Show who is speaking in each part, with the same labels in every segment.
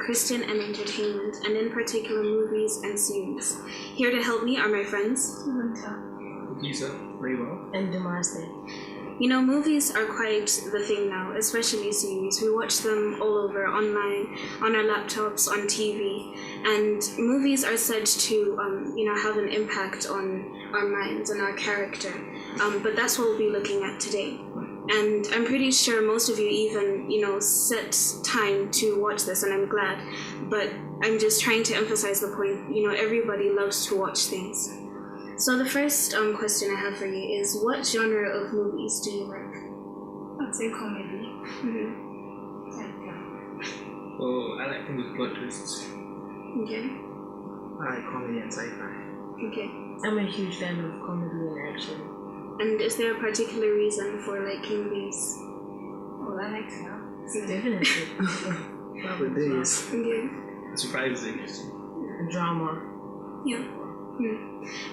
Speaker 1: Christian and entertainment, and in particular movies and series. Here to help me are my friends
Speaker 2: Lisa, very well.
Speaker 3: And Demarsday.
Speaker 1: You know, movies are quite the thing now, especially series. We watch them all over, online, on our laptops, on TV, and movies are said to, have an impact on our minds and our character. But that's what we'll be looking at today. And I'm pretty sure most of you even, set time to watch this, and I'm glad. But I'm just trying to emphasize the point, everybody loves to watch things. So the first question I have for you is, what genre of movies do you like?
Speaker 4: I'd say comedy.
Speaker 2: Oh, I like things with plot twists.
Speaker 1: Okay.
Speaker 2: I like comedy and sci-fi.
Speaker 1: Okay.
Speaker 3: I'm a huge fan of comedy and action.
Speaker 1: And is there a particular reason for liking these?
Speaker 4: Well, I like to know.
Speaker 3: Definitely.
Speaker 2: Nowadays.
Speaker 1: Okay.
Speaker 2: Surprising.
Speaker 3: Drama.
Speaker 1: Yeah.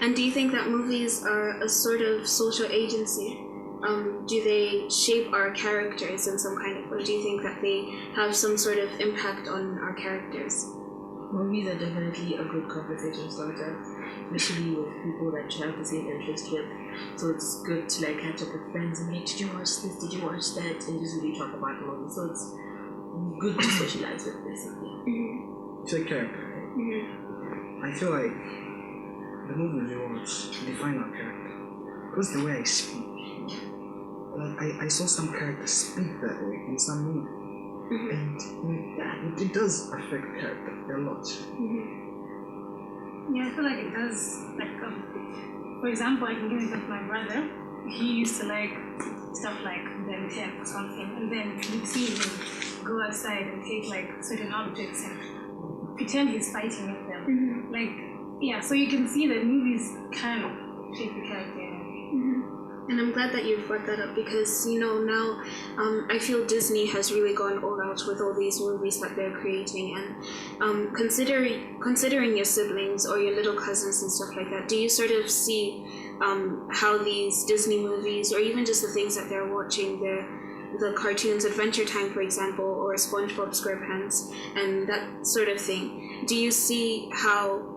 Speaker 1: And do you think that movies are a sort of social agency? Do they shape our characters in some kind of way? Do you think that they have some sort of impact on our characters?
Speaker 3: Movies are definitely a good conversation starter, especially with people that you have the same interest with. So it's good to catch up with friends and did you watch this? Did you watch that? And just really talk about the movie. So it's good to socialize with, basically.
Speaker 5: It's a character. I feel like the movies we watch define our character. Because the way I speak. I saw some characters speak that way in some movie. And it does affect character a lot.
Speaker 4: Yeah, I feel like it does. For example, I can give it with my brother. He used to like stuff like Ben 10 or something, and then you'd see him go outside and take certain objects and pretend he's fighting with them. So you can see that movies kind of shape the character.
Speaker 1: And I'm glad that you've brought that up because, now I feel Disney has really gone all out with all these movies that they're creating. And considering your siblings or your little cousins and stuff like that, do you sort of see how these Disney movies, or even just the things that they're watching, the cartoons, Adventure Time, for example, or SpongeBob SquarePants, and that sort of thing, do you see how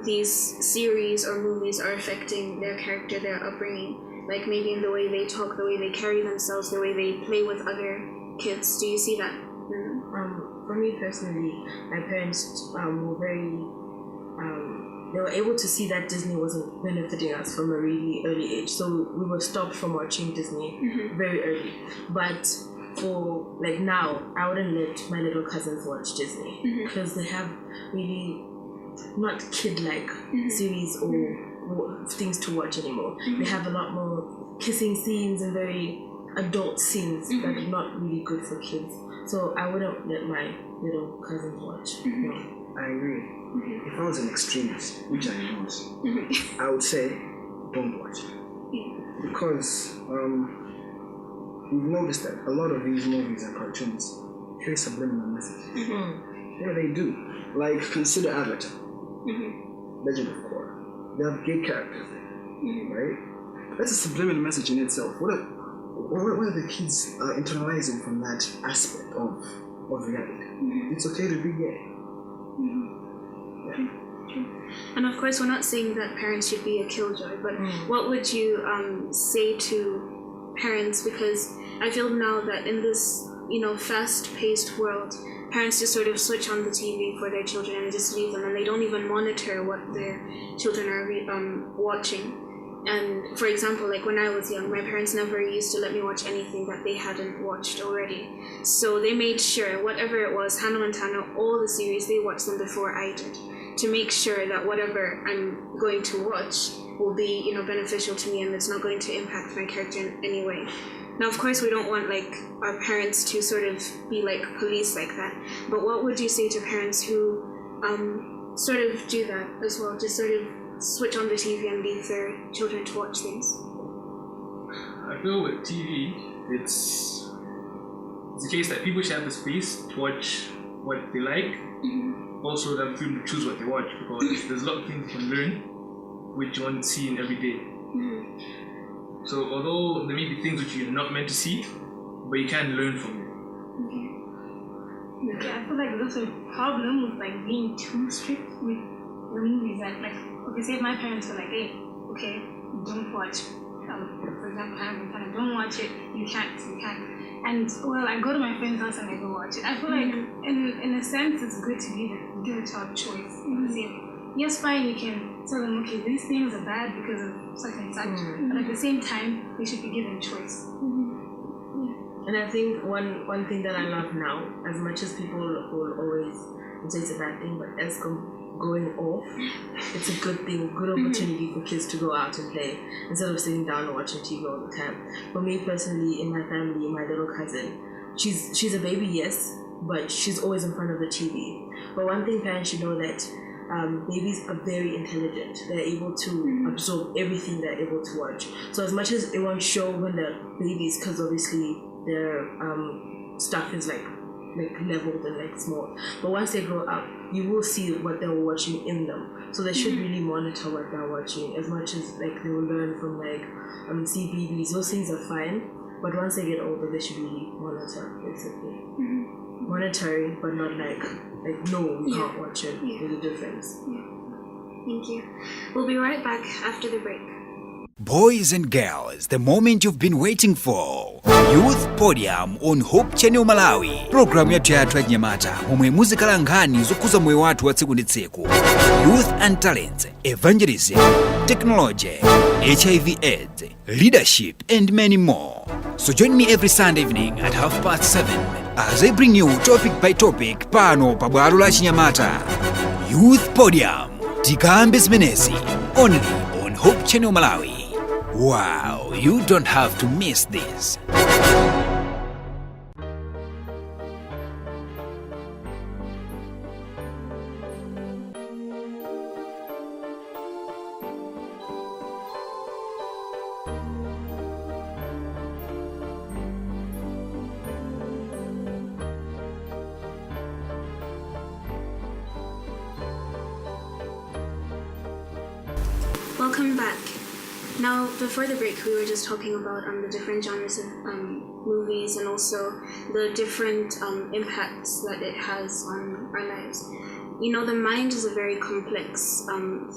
Speaker 1: these series or movies are affecting their character, their upbringing? Like maybe in the way they talk, the way they carry themselves, the way they play with other kids. Do you see that?
Speaker 3: For me personally, my parents were very, they were able to see that Disney wasn't benefiting us from a really early age. So we were stopped from watching Disney very early. But for now, I wouldn't let my little cousins watch Disney because they have really not kid-like series or things to watch anymore. They have a lot more kissing scenes and very adult scenes that are not really good for kids. So I wouldn't let my little cousins watch. No.
Speaker 5: I agree. If I was an extremist, which I am not, I would say don't watch it. Because we've noticed that a lot of these movies and cartoons carry subliminal messages. Yeah, they do. Like, consider Avatar, Legend of Korra. They have gay characters there, right? That's a subliminal message in itself. What are the kids internalizing from that aspect of reality? It's okay to be gay.
Speaker 1: And of course, we're not saying that parents should be a killjoy, but what would you say to parents? Because I feel now that in this, fast-paced world, parents just sort of switch on the TV for their children and just leave them, and they don't even monitor what their children are watching. And for example, when I was young, my parents never used to let me watch anything that they hadn't watched already. So they made sure, whatever it was, Hannah Montana, all the series, they watched them before I did, to make sure that whatever I'm going to watch will be, beneficial to me and it's not going to impact my character in any way. Now, of course, we don't want our parents to sort of be like police like that. But what would you say to parents who sort of do that as well, just sort of switch on the TV and leave their children to watch things?
Speaker 2: I feel with TV, it's the case that people should have the space to watch what they like. Also, them freedom to choose what they watch, because there's a lot of things you can learn which you won't see in every day. So although there may be things which you're not meant to see, but you can learn from it.
Speaker 4: Yeah, I feel like there's also a problem with like being too strict with the movies that like, okay, say if my parents were like, hey, okay, don't watch, for example, Hannah Montana, don't watch it, you can't. And well, I go to my friend's house and I go watch it. I feel like in a sense it's good to give a child choice. Say, yes, fine, you can tell them, okay, these things are bad because of such and such, but at the same time, they should be given choice.
Speaker 3: And I think one thing that I love now, as much as people will always say it's a bad thing, but as going off, it's a good thing, good opportunity for kids to go out and play instead of sitting down and watching TV all the time. For me personally, in my family, my little cousin, she's a baby, yes, but she's always in front of the TV. But one thing parents should know that babies are very intelligent. They're able to absorb everything they're able to watch. So as much as it won't show when they're babies, because obviously their stuff is like leveled and like small, but once they grow up, you will see what they're watching in them. So they should really monitor what they're watching, as much as like they will learn from like CBBS. Those things are fine, but once they get older, they should really monitor, basically. Monitoring, but not like no, you can't watch it. There's a difference.
Speaker 1: Thank you. We'll be right back after the break.
Speaker 6: Boys and girls, the moment you've been waiting for. Youth Podium on Hope Channel Malawi. Programu ya Teatro ya Nyamata, momwe muzikala nkhani zokuza moyo watu wa tsiku ndi tsiku. Youth and talents, evangelism, technology, HIV/AIDS, leadership, and many more. So join me every Sunday evening at 7:30 as I bring you topic by topic pano pa bwalo la Chinyamata. Youth Podium, tikambe zimenezi, only on Hope Channel Malawi. Wow, you don't have to miss this.
Speaker 1: Welcome back. Now, before the break, we were just talking about the different genres of movies and also the different impacts that it has on our lives. You know, the mind is a very complex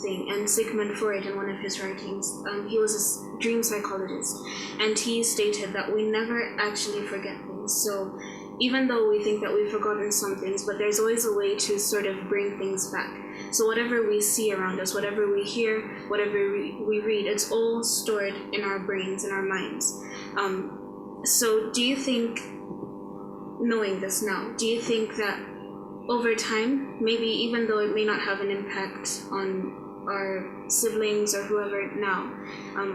Speaker 1: thing, and Sigmund Freud, in one of his writings, he was a dream psychologist, and he stated that we never actually forget things. So even though we think that we've forgotten some things, but there's always a way to sort of bring things back. So whatever we see around us, whatever we hear, whatever we read, it's all stored in our brains, in our minds. So do you think, knowing this now, do you think that over time, maybe even though it may not have an impact on our siblings or whoever now,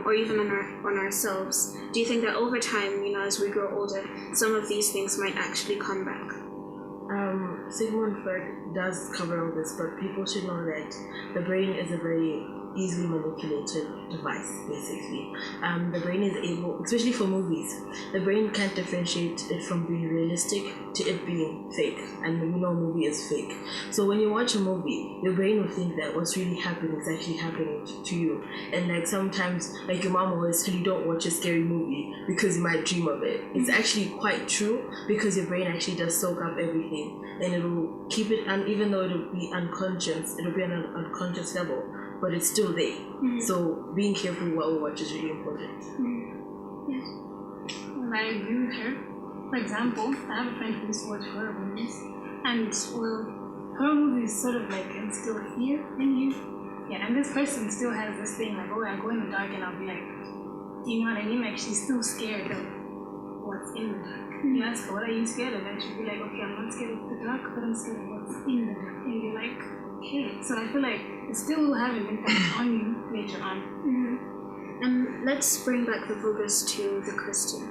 Speaker 1: or even on ourselves, do you think that over time, you know, as we grow older, some of these things might actually come back?
Speaker 3: Sigmund Freud does cover all this, but people should know that the brain is a very easily manipulated device, basically. The brain is able, especially for movies, the brain can't differentiate it from being realistic to it being fake, and we know a movie is fake. So when you watch a movie, your brain will think that what's really happening is actually happening to you. And like sometimes, like your mom always tell you, don't watch a scary movie because you might dream of it. It's actually quite true, because your brain actually does soak up everything, and it will keep it, and even though it will be unconscious, it will be on an unconscious level, but it's still there. So being careful what we watch is really important.
Speaker 4: Well, I agree with her. For example, I have a friend who used to watch horror movies, and well, horror movies sort of like instill fear in you. Yeah, and this person still has this thing like, oh, I go in the dark and I'll be like, you know what I mean? Like she's still scared of what's in the dark. You ask her, what are you scared of? And she'll be like, okay, I'm not scared of the dark, but I'm scared of what's in the dark. And you're like, okay. So I feel like it still will have an impact on you later on.
Speaker 1: And let's bring back the focus to the Christian.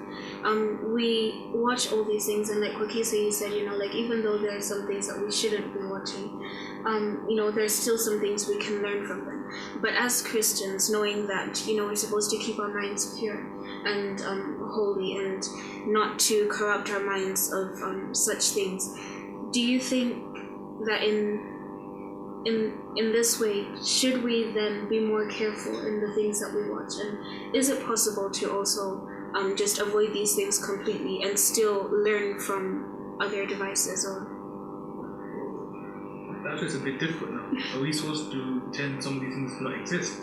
Speaker 1: We watch all these things, and like Wakisa, you said, you know, like even though there are some things that we shouldn't be watching, you know, there's still some things we can learn from them. But as Christians, knowing that, you know, we're supposed to keep our minds pure and holy and not to corrupt our minds of such things, do you think that in this way, should we then be more careful in the things that we watch? And is it possible to also just avoid these things completely and still learn from other devices or
Speaker 2: that's just a bit different now. Are we supposed to pretend some of these things do not exist?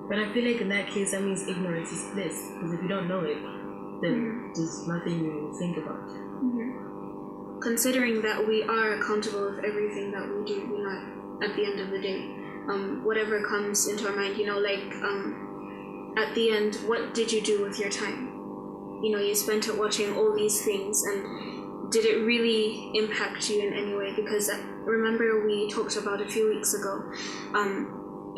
Speaker 3: But I feel like in that case, that means ignorance is bliss. Because if you don't know it, then there's nothing you think about.
Speaker 1: Considering that we are accountable of everything that we do, at the end of the day, whatever comes into our mind, at the end, what did you do with your time? You spent it watching all these things, and did it really impact you in any way? Because remember we talked about a few weeks ago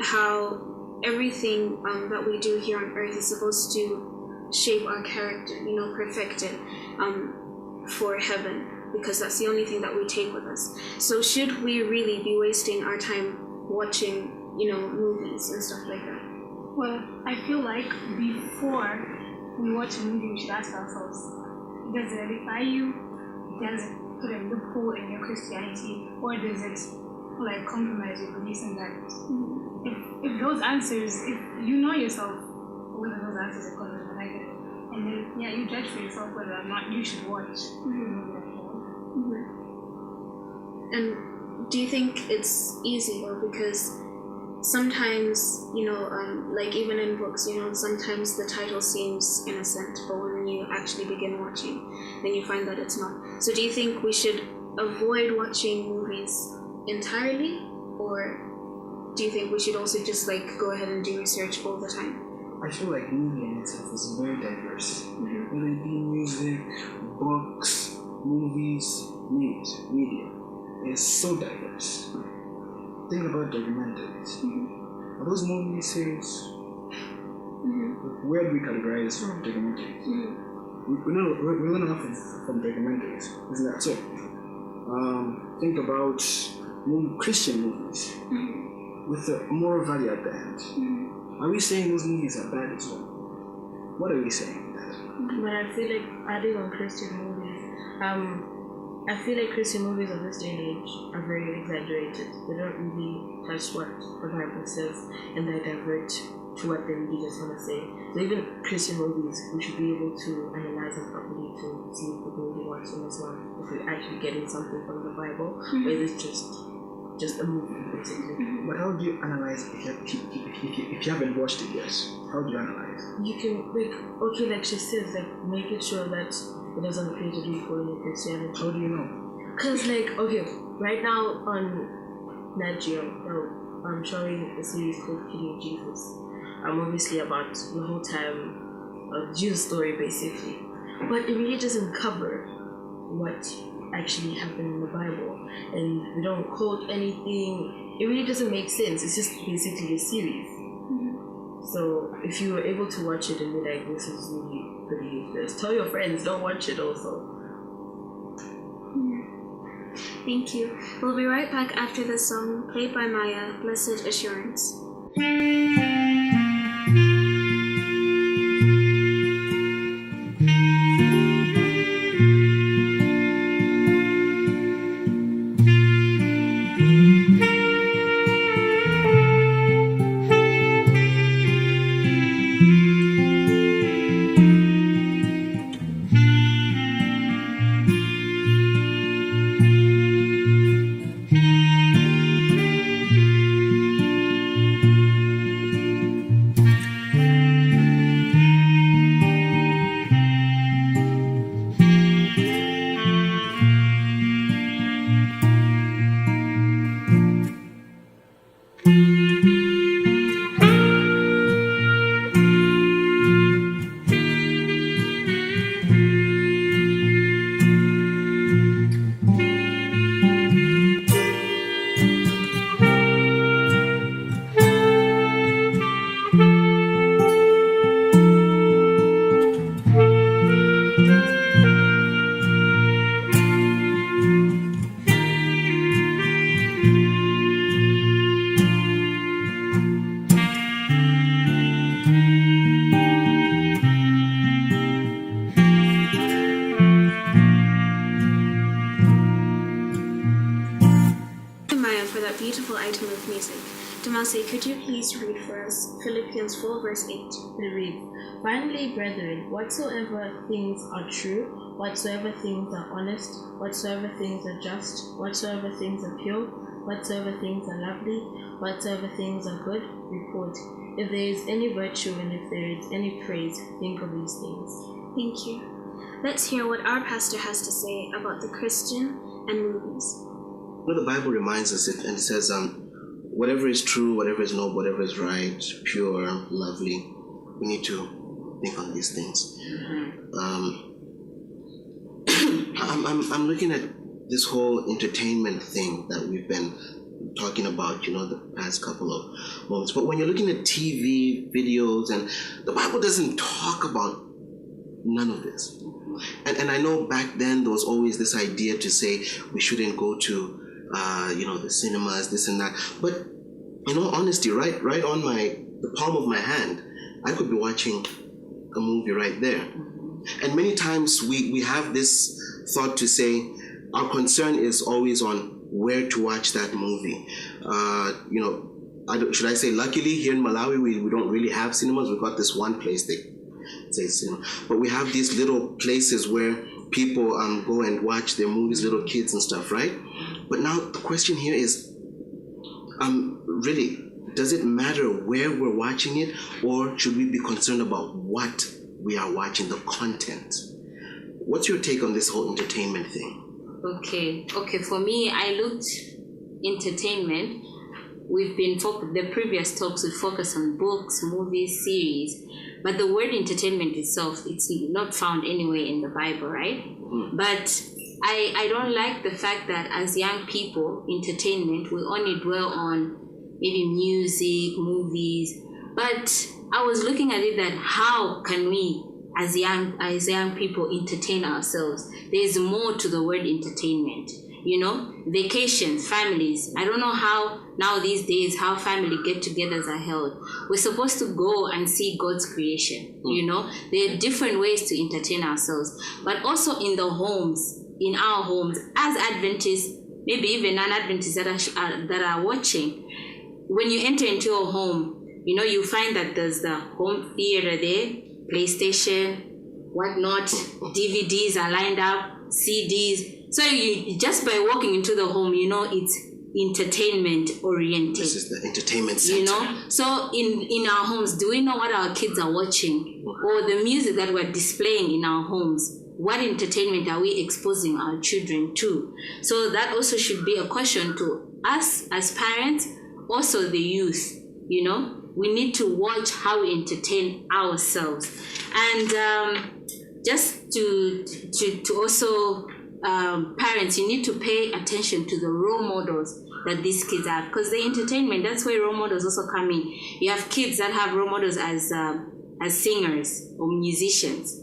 Speaker 1: how everything that we do here on earth is supposed to shape our character, perfect it for heaven, because that's the only thing that we take with us. So should we really be wasting our time watching, movies and stuff like that?
Speaker 4: Well, I feel like before we watch a movie, we should ask ourselves, does it edify you? Does it put a loophole in your Christianity? Or does it compromise your beliefs and values? If those answers, if you know yourself whether those answers are positive or negative, and then you judge for yourself whether or not you should watch a movie like that.
Speaker 1: And do you think it's easy though? Because sometimes, even in books, sometimes the title seems innocent, but when you actually begin watching, then you find that it's not. So do you think we should avoid watching movies entirely, or do you think we should also just go ahead and do research all the time?
Speaker 5: I feel like media in itself is very diverse. Whether it be music, books, movies, media. It's so diverse. Think about documentaries. Are those movie series? Where do we categorize documentaries? We learn enough from documentaries, isn't that so? Think about Christian movies with a moral value at the end. Are we saying those movies are bad as well? What are we saying?
Speaker 3: But I feel like adding on Christian movies, I feel like Christian movies of this day and age are very exaggerated. They don't really touch what the Bible says, and they divert to what they really just want to say. So even Christian movies, we should be able to analyze them properly to see if we're really watching this one, if we're actually getting something from the Bible, or is it just a movie, basically.
Speaker 5: But how do you analyze if you haven't watched it yet? How do you analyze?
Speaker 3: You can, like she says, make it sure that it doesn't create a loophole in your Christianity.
Speaker 5: How do you know?
Speaker 3: Because, right now on Nat Geo, I'm showing a series called Killing Jesus. Obviously about the whole time of Jesus' story, basically. But it really doesn't cover what actually happened in the Bible, and we don't quote anything. It really doesn't make sense. It's just basically a series. So if you were able to watch it and be like, this is really pretty useless, tell your friends, don't watch it also.
Speaker 1: Thank you. We'll be right back after this song played by Maya, Blessed Assurance. Beautiful item of music. Damasi, could you please read for us Philippians 4 verse 8?
Speaker 3: We read, finally, brethren, whatsoever things are true, whatsoever things are honest, whatsoever things are just, whatsoever things are pure, whatsoever things are lovely, whatsoever things are good, report. If there is any virtue and if there is any praise, think of these things.
Speaker 1: Thank you. Let's hear what our pastor has to say about the Christian and movies.
Speaker 7: Well, the Bible reminds us and it says, whatever is true, whatever is noble, whatever is right, pure, lovely, we need to think on these things. I'm looking at this whole entertainment thing that we've been talking about, the past couple of moments. But when you're looking at TV, videos, and the Bible doesn't talk about none of this. And I know back then there was always this idea to say we shouldn't go to, the cinemas, this and that. But in all honesty, right on the palm of my hand, I could be watching a movie right there. And many times we have this thought to say our concern is always on where to watch that movie. Should I say, luckily here in Malawi we don't really have cinemas. We've got this one place they say cinema, but we have these little places where people go and watch their movies, little kids and stuff, right? But now the question here is, really, does it matter where we're watching it, or should we be concerned about what we are watching, the content? What's your take on this whole entertainment thing?
Speaker 8: Okay. For me, I looked entertainment. We've been the previous talks we focus on books, movies, series, but the word entertainment itself, it's not found anywhere in the Bible, right? But I don't like the fact that as young people, entertainment, we only dwell on maybe music, movies. But I was looking at it that how can we as young people entertain ourselves? There's more to the word entertainment. Vacations, families. I don't know how now these days how family get-togethers are held. We're supposed to go and see God's creation. There are different ways to entertain ourselves, but also in our homes as Adventists, maybe even non-Adventists that are watching. When you enter into your home, you find that there's the home theater there, PlayStation, whatnot, DVDs are lined up, CDs. So you just by walking into the home, it's entertainment oriented.
Speaker 7: This is the entertainment center.
Speaker 8: So in our homes, do we know what our kids are watching, or the music that we're displaying in our homes? What entertainment are we exposing our children to? So that also should be a question to us as parents, also the youth. We need to watch how we entertain ourselves, and just to also. Parents, you need to pay attention to the role models that these kids have, because the entertainment, that's where role models also come in. You have kids that have role models as singers or musicians,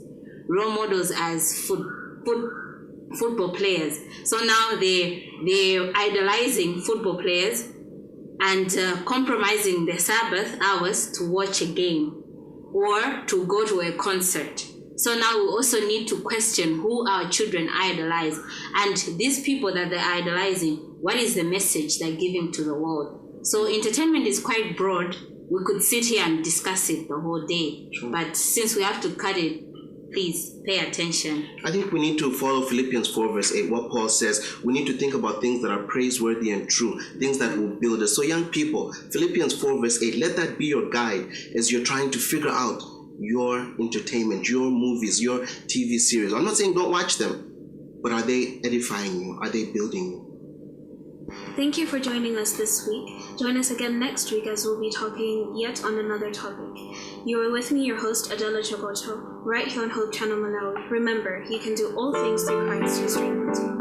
Speaker 8: role models as football players. So now they're idolizing football players and compromising their Sabbath hours to watch a game or to go to a concert. So now we also need to question who our children idolize, and these people that they're idolizing, what is the message they're giving to the world? So entertainment is quite broad. We could sit here and discuss it the whole day, but since we have to cut it, please pay attention.
Speaker 7: I think we need to follow Philippians 4 verse 8, what Paul says. We need to think about things that are praiseworthy and true, things that will build us. So young people, Philippians 4 verse 8, let that be your guide as you're trying to figure out your entertainment, your movies, your TV series. I'm not saying don't watch them, but are they edifying you? Are they building you?
Speaker 1: Thank you for joining us this week. Join us again next week as we'll be talking yet on another topic. You are with me, your host, Adela Chogoto, right here on Hope Channel Malawi. Remember, you can do all things through Christ who strengthens you.